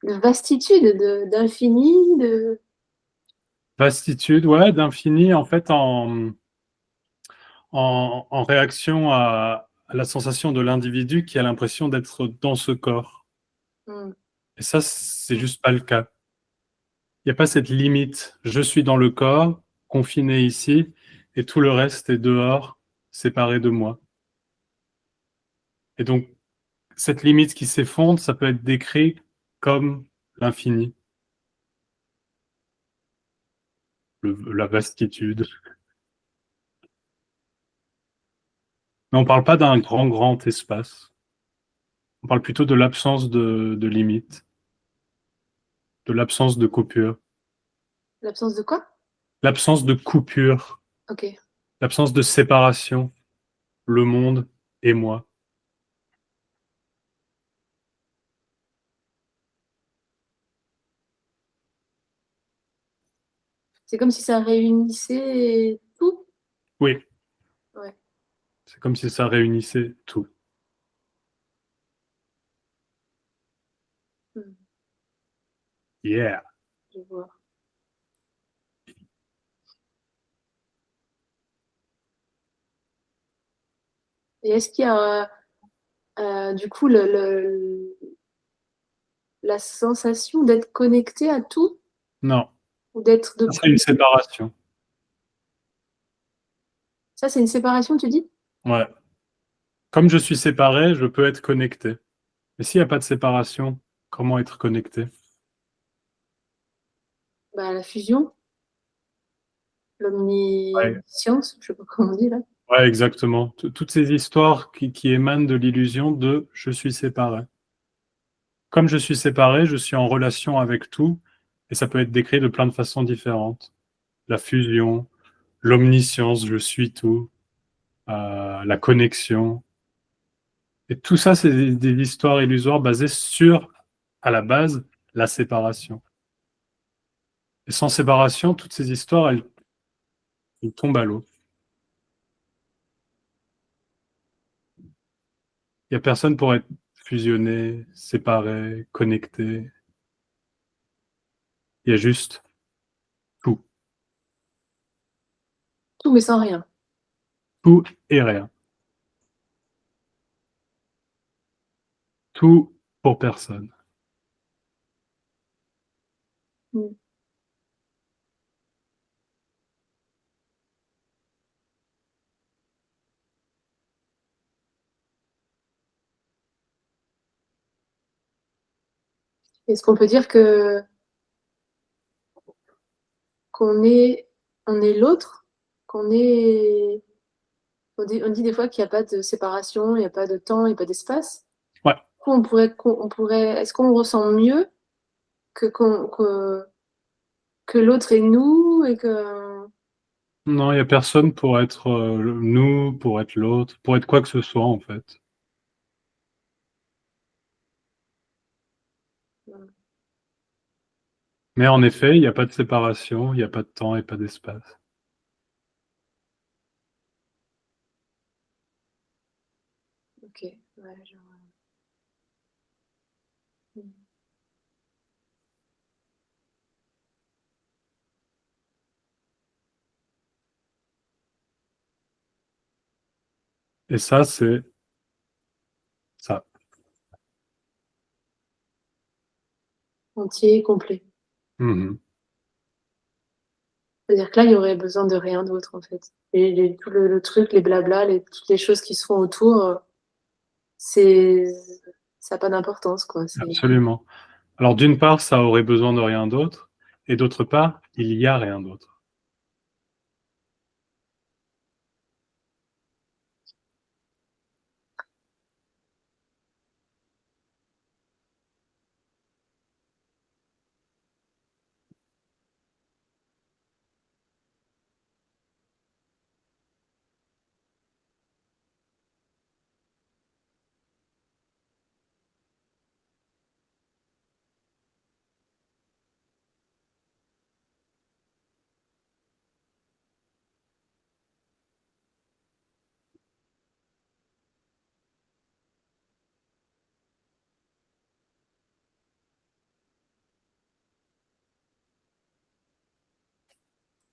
vastitude, d'infini, de. Vastitude, ouais, d'infini, en fait, en réaction à la sensation de l'individu qui a l'impression d'être dans ce corps. Hmm. Et ça, c'est juste pas le cas. Il n'y a pas cette limite. Je suis dans le corps, confiné ici, et tout le reste est dehors, séparé de moi. Et donc, cette limite qui s'effondre, ça peut être décrit comme l'infini, la vastitude. Mais on ne parle pas d'un grand, grand espace. On parle plutôt de l'absence de limite, de l'absence de coupure. L'absence de quoi? L'absence de coupure, Ok. l'absence de séparation, le monde et moi. C'est comme si ça réunissait tout. Oui, Ouais. c'est comme si ça réunissait tout. Hmm. Yeah. Je vois. Et est-ce qu'il y a du coup la sensation d'être connecté à tout Non, ou d'être de ça serait une séparation. Ça, c'est une séparation, tu dis? Ouais. Comme je suis séparé, je peux être connecté. Mais s'il n'y a pas de séparation, comment être connecté? Bah, la fusion, Ouais, l'omniscience, je sais pas comment on dit là. ouais, exactement. Toutes ces histoires qui émanent de l'illusion de je suis séparé. Comme je suis séparé, je suis en relation avec tout, et ça peut être décrit de plein de façons différentes. La fusion, l'omniscience, je suis tout, la connexion. Et tout ça, c'est des histoires illusoires basées sur, à la base, la séparation. Et sans séparation, toutes ces histoires, elles tombent à l'eau. Il n'y a personne pour être fusionné, séparé, connecté. Il y a juste tout. Tout, mais sans rien. Tout et rien. Tout pour personne. Mm. Est-ce qu'on peut dire que on est l'autre, on dit des fois qu'il n'y a pas de séparation, il n'y a pas de temps, il n'y a pas d'espace. Ouais. On pourrait, est-ce qu'on ressent mieux que l'autre est nous et que Non, il n'y a personne pour être nous, pour être l'autre, pour être quoi que ce soit, en fait. Mais en effet, il n'y a pas de séparation, il n'y a pas de temps et pas d'espace. Ok, ouais, je vois. Et ça, c'est ça. Entier, complet. Mhm. C'est-à-dire que là, il y aurait besoin de rien d'autre, en fait. Et tout le truc, les blabla, toutes les choses qui se font autour, c'est, ça n'a pas d'importance, quoi. Absolument. Alors, d'une part, ça aurait besoin de rien d'autre, et d'autre part, il y a rien d'autre.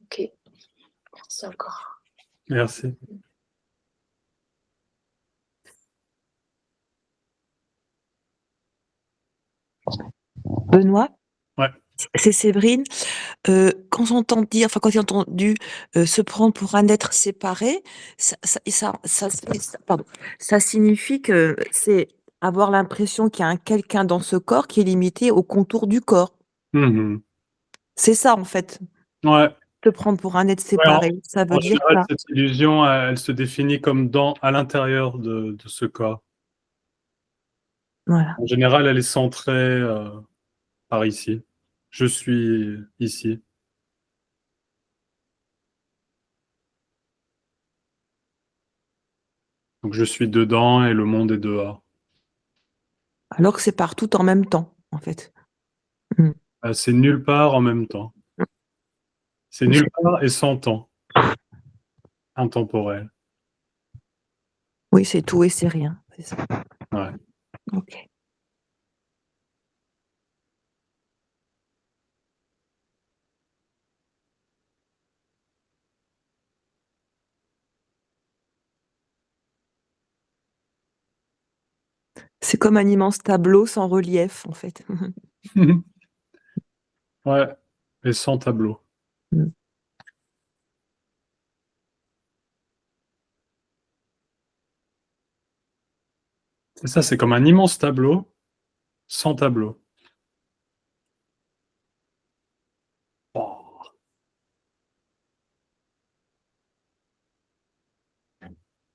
Ok, merci encore. Merci. Benoît, Ouais. c'est Séverine. Quand j'entends dire, enfin quand j'ai entendu se prendre pour un être séparé, pardon, ça signifie que c'est avoir l'impression qu'il y a un quelqu'un dans ce corps qui est limité au contour du corps. Mhm. C'est ça en fait, Ouais. te prendre pour un être Ouais, séparé. Ça en veut dire général, ça. cette illusion, elle se définit comme à l'intérieur de ce corps. Voilà. En général, elle est centrée par ici. Je suis ici. Donc, je suis dedans et le monde est dehors. Alors que c'est partout en même temps, en fait. Mm. C'est nulle part en même temps. C'est nulle part et sans temps. Intemporel. Oui, c'est tout et c'est rien. C'est ça. Ouais. Ok. C'est comme un immense tableau sans relief, en fait. Ouais. Et sans tableau. Mm. C'est ça, c'est comme un immense tableau sans tableau. Oh,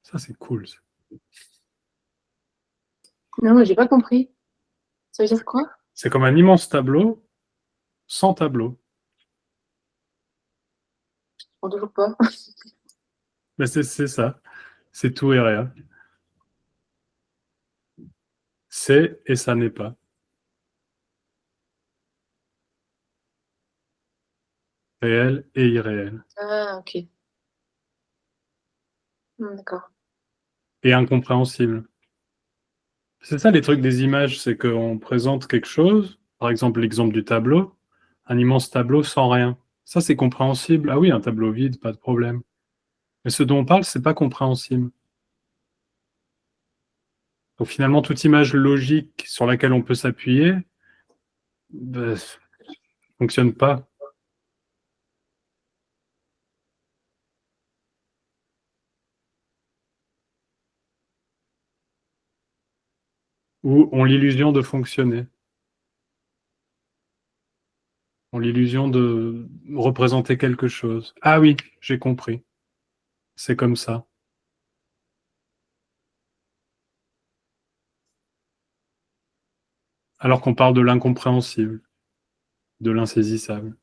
ça, c'est cool. Non, moi, j'ai pas compris. Ça veut dire quoi? C'est comme un immense tableau sans tableau. Je comprends toujours pas. Mais c'est ça. C'est tout et rien. C'est et ça n'est pas. Réel et irréel. Ah, ok. D'accord. Et incompréhensible. C'est ça les trucs des images, c'est qu'on présente quelque chose, par exemple l'exemple du tableau, un immense tableau sans rien. Ça, c'est compréhensible. Ah oui, un tableau vide, pas de problème. Mais ce dont on parle, c'est pas compréhensible. Donc finalement, toute image logique sur laquelle on peut s'appuyer, ben, fonctionne pas. Ou ont l'illusion de fonctionner. ont l'illusion de représenter quelque chose. Ah oui, j'ai compris. C'est comme ça. Alors qu'on parle de l'incompréhensible, de l'insaisissable.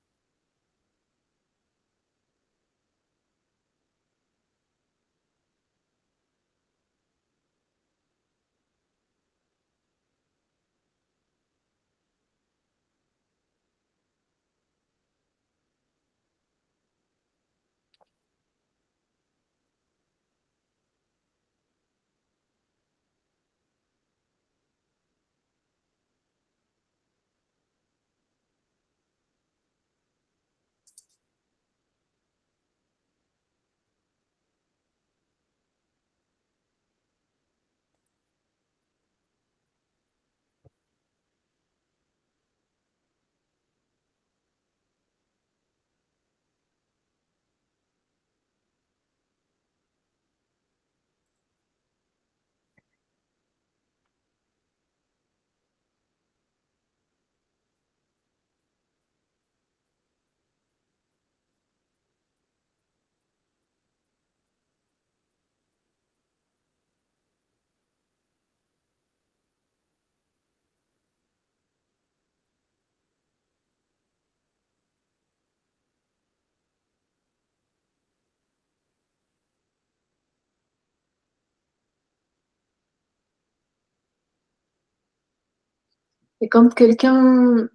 Et quand quelqu'un,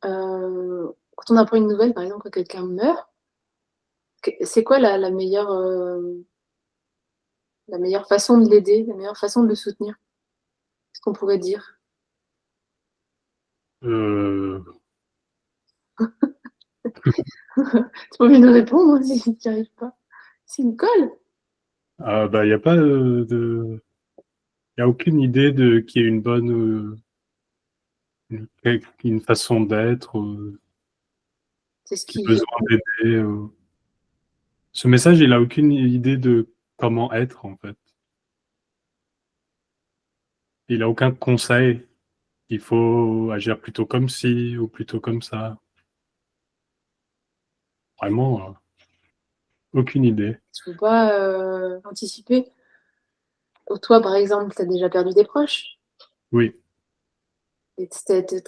quand on apprend une nouvelle, par exemple, quand quelqu'un meurt, c'est quoi la meilleure façon de l'aider, la meilleure façon de le soutenir? Qu'est-ce qu'on pourrait dire? Tu peux bien répondre hein, si tu n'y arrives pas. C'est une colle. Il n'y a pas y a aucune idée de qui est une bonne, une façon d'être, C'est ce qui a qui vient. besoin d'aider. Ce message, il a aucune idée de comment être, en fait. Il a aucun conseil. Il faut agir plutôt comme ci ou plutôt comme ça. Vraiment, aucune idée. Tu peux pas anticiper. Toi, par exemple, tu as déjà perdu des proches. Oui. Et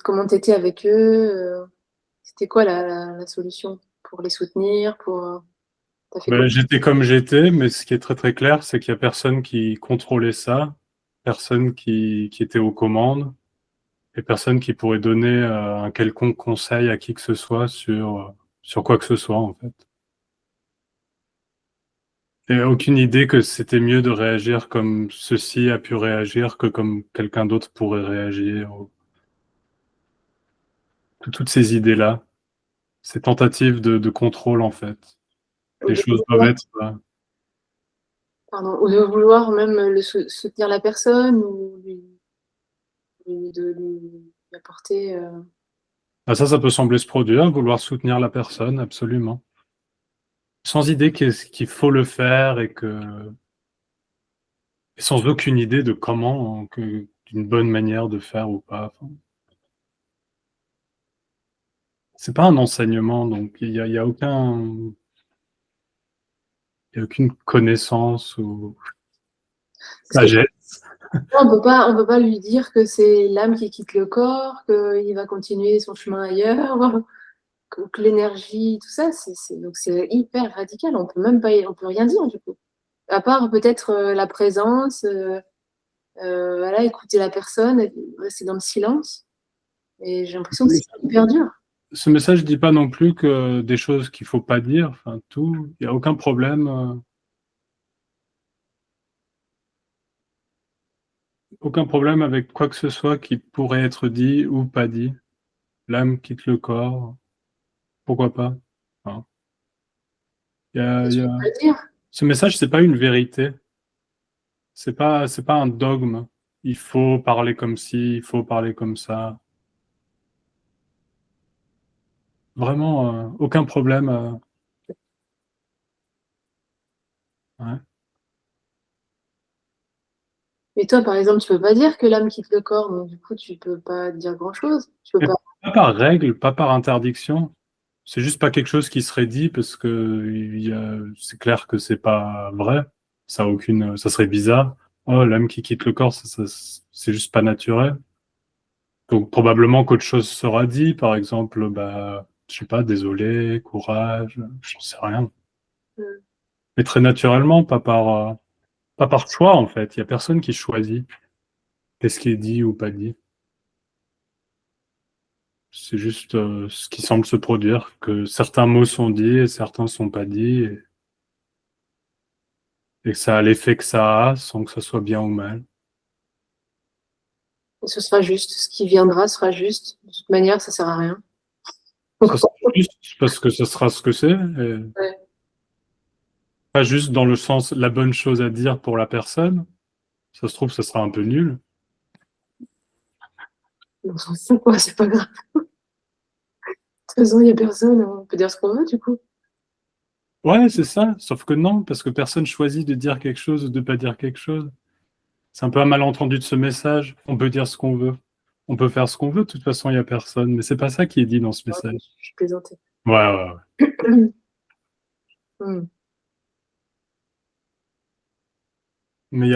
comment tu étais avec eux? C'était quoi la solution pour les soutenir? T'as fait quoi? J'étais comme j'étais, mais ce qui est très très clair, c'est qu'il n'y a personne qui contrôlait ça, personne qui était aux commandes, et personne qui pourrait donner un quelconque conseil à qui que ce soit sur quoi que ce soit, en fait. Et aucune idée que c'était mieux de réagir comme ceci a pu réagir que comme quelqu'un d'autre pourrait réagir. Toutes ces idées-là, ces tentatives de contrôle, en fait. Ou Les de choses doivent vouloir, être... pardon, ou de vouloir même soutenir la personne ou de lui apporter. Ça peut sembler se produire, vouloir soutenir la personne, absolument. Sans idée qu'il faut le faire et sans aucune idée de comment, d'une bonne manière de faire ou pas. Enfin, c'est pas un enseignement, donc il y a aucune connaissance ou sagesse. On peut pas lui dire que c'est l'âme qui quitte le corps, qu'il va continuer son chemin ailleurs, que l'énergie, tout ça, donc c'est hyper radical. On peut même pas, on peut rien dire du coup. À part peut-être la présence, voilà, écouter la personne, rester dans le silence. Et j'ai l'impression que c'est hyper dur. Ce message dit pas non plus que des choses qu'il faut pas dire, enfin tout, il y a aucun problème. Aucun problème avec quoi que ce soit qui pourrait être dit ou pas dit. L'âme quitte le corps, pourquoi pas. Enfin, il y Tu a... peux pas le dire. Ce message, c'est pas une vérité, c'est pas un dogme. Il faut parler comme ci, il faut parler comme ça. Vraiment, aucun problème. Ouais. Mais toi, par exemple, tu peux pas dire que l'âme quitte le corps, donc du coup, tu peux pas dire grand-chose. Tu peux pas. par règle, pas par interdiction. C'est juste pas quelque chose qui serait dit parce que c'est clair que c'est pas vrai. Ça serait bizarre. Oh, l'âme qui quitte le corps, c'est juste pas naturel. Donc probablement qu'autre chose sera dit, par exemple, je sais pas, désolé, courage, j'en sais rien. Mm. Mais très naturellement, pas par choix en fait. Il y a personne qui choisit qu'est-ce qui est dit ou pas dit. C'est juste ce qui semble se produire, que certains mots sont dits et certains sont pas dits, et que ça a l'effet que ça a, sans que ça soit bien ou mal. Et ce sera juste. Ce qui viendra sera juste. De toute manière, ça sert à rien. Ça sera juste parce que ce sera ce que c'est, et Ouais. pas juste dans le sens la bonne chose à dire pour la personne. Ça se trouve, ça sera un peu nul. On s'en fout, quoi, c'est pas grave. De toute façon, il n'y a personne, on peut dire ce qu'on veut, du coup. Ouais, c'est ça. Sauf que non, parce que personne choisit de dire quelque chose ou de pas dire quelque chose. C'est un peu un malentendu de ce message. On peut dire ce qu'on veut. On peut faire ce qu'on veut. De toute façon, il n'y a personne. Mais c'est pas ça qui est dit dans ce message. Je plaisantais. Ouais, ouais. Mm. Mais il y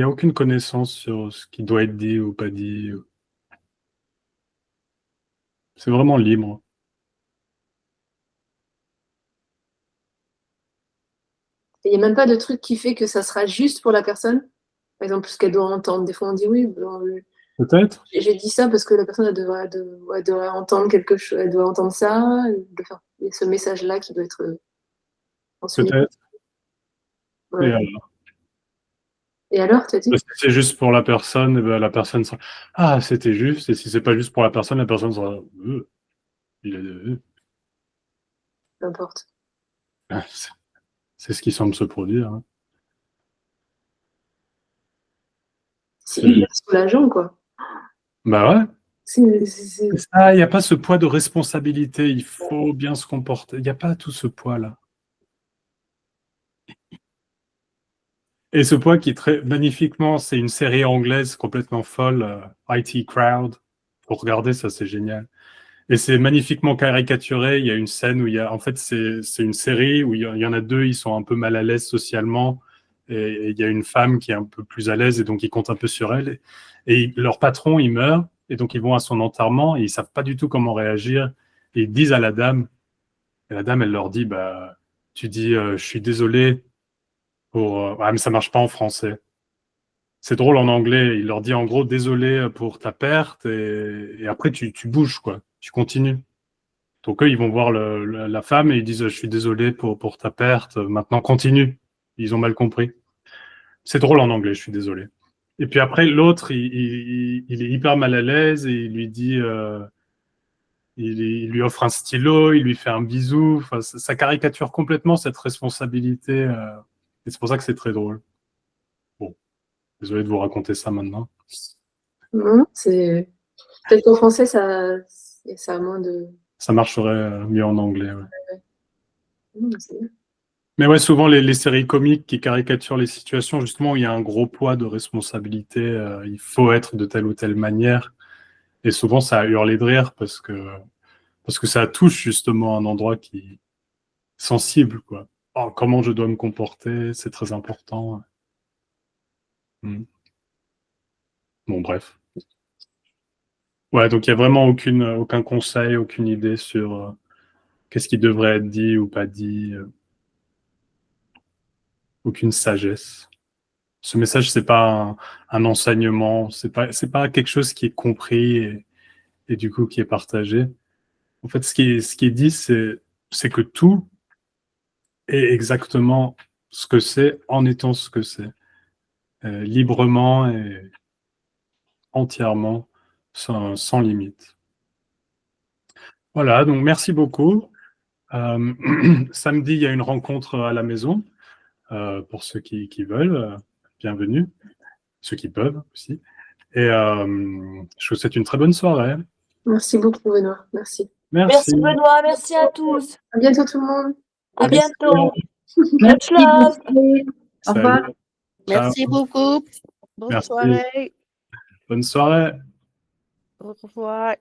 a aucune connaissance sur ce qui doit être dit ou pas dit. C'est vraiment libre. Il n'y a même pas de truc qui fait que ça sera juste pour la personne. Par exemple, ce qu'elle doit entendre. Des fois, on dit oui, Peut-être. j'ai dit ça parce que la personne, elle devrait entendre quelque chose, elle doit entendre ça. Il y a ce message-là qui doit être transmis. Peut-être. Ouais. Et alors, Et alors, tu as dit? si c'est juste pour la personne, eh ben, la personne sera ah, c'était juste. Et si c'est pas juste pour la personne sera il est N'importe. c'est ce qui semble se produire. Hein. C'est hyper soulageant, quoi. Bah ouais. C'est- C'est ça, il n'y a pas ce poids de responsabilité. Il faut bien se comporter. Il n'y a pas tout ce poids-là. Et ce poids qui est très magnifiquement, c'est une série anglaise complètement folle, IT Crowd. Pour regarder, ça c'est génial. Et c'est magnifiquement caricaturé. Il y a une scène où en fait, c'est une série où il y en a deux, ils sont un peu mal à l'aise socialement. Et il y a une femme qui est un peu plus à l'aise et donc ils comptent un peu sur elle. Et leur patron, il meurt. Et donc ils vont à son enterrement et ils savent pas du tout comment réagir. Et ils disent à la dame, et la dame, elle leur dit, tu dis, je suis désolé pour, mais ça marche pas en français. C'est drôle en anglais. Il leur dit en gros, désolé pour ta perte et après tu bouges, quoi. Tu continues. Donc eux, ils vont voir la femme et ils disent, je suis désolé pour ta perte. Maintenant, continue. Ils ont mal compris. C'est drôle en anglais, je suis désolé. Et puis après, l'autre, il est hyper mal à l'aise et il lui dit, il lui offre un stylo, il lui fait un bisou. Enfin, ça caricature complètement cette responsabilité. Et c'est pour ça que c'est très drôle. Bon, désolé de vous raconter ça maintenant. Non, c'est. Peut-être qu'en français, ça a moins de. Ça marcherait mieux en anglais. Ouais. C'est bien. Mais ouais, souvent les séries comiques qui caricaturent les situations, justement, où il y a un gros poids de responsabilité, il faut être de telle ou telle manière. Et souvent, ça a hurlé de rire parce que ça touche justement un endroit qui est sensible, quoi. Oh, comment je dois me comporter, c'est très important. Mm. Bon, bref. Ouais, donc il n'y a vraiment aucun conseil, aucune idée sur qu'est-ce qui devrait être dit ou pas dit, aucune sagesse. Ce message, c'est pas un enseignement, c'est pas quelque chose qui est compris et du coup qui est partagé. En fait, ce qui est dit, c'est que tout est exactement ce que c'est en étant ce que c'est, librement et entièrement, sans limite. Voilà, donc merci beaucoup. Samedi, il y a une rencontre à la maison pour ceux qui veulent. Bienvenue, ceux qui peuvent aussi. Et je vous souhaite une très bonne soirée. Merci beaucoup, Benoît. Merci. Merci Benoît, merci à tous. À bientôt, tout le monde. À bientôt. Much love. Au revoir. Salut. Merci beaucoup. Bonne Merci. soirée. Bonne soirée. Au revoir.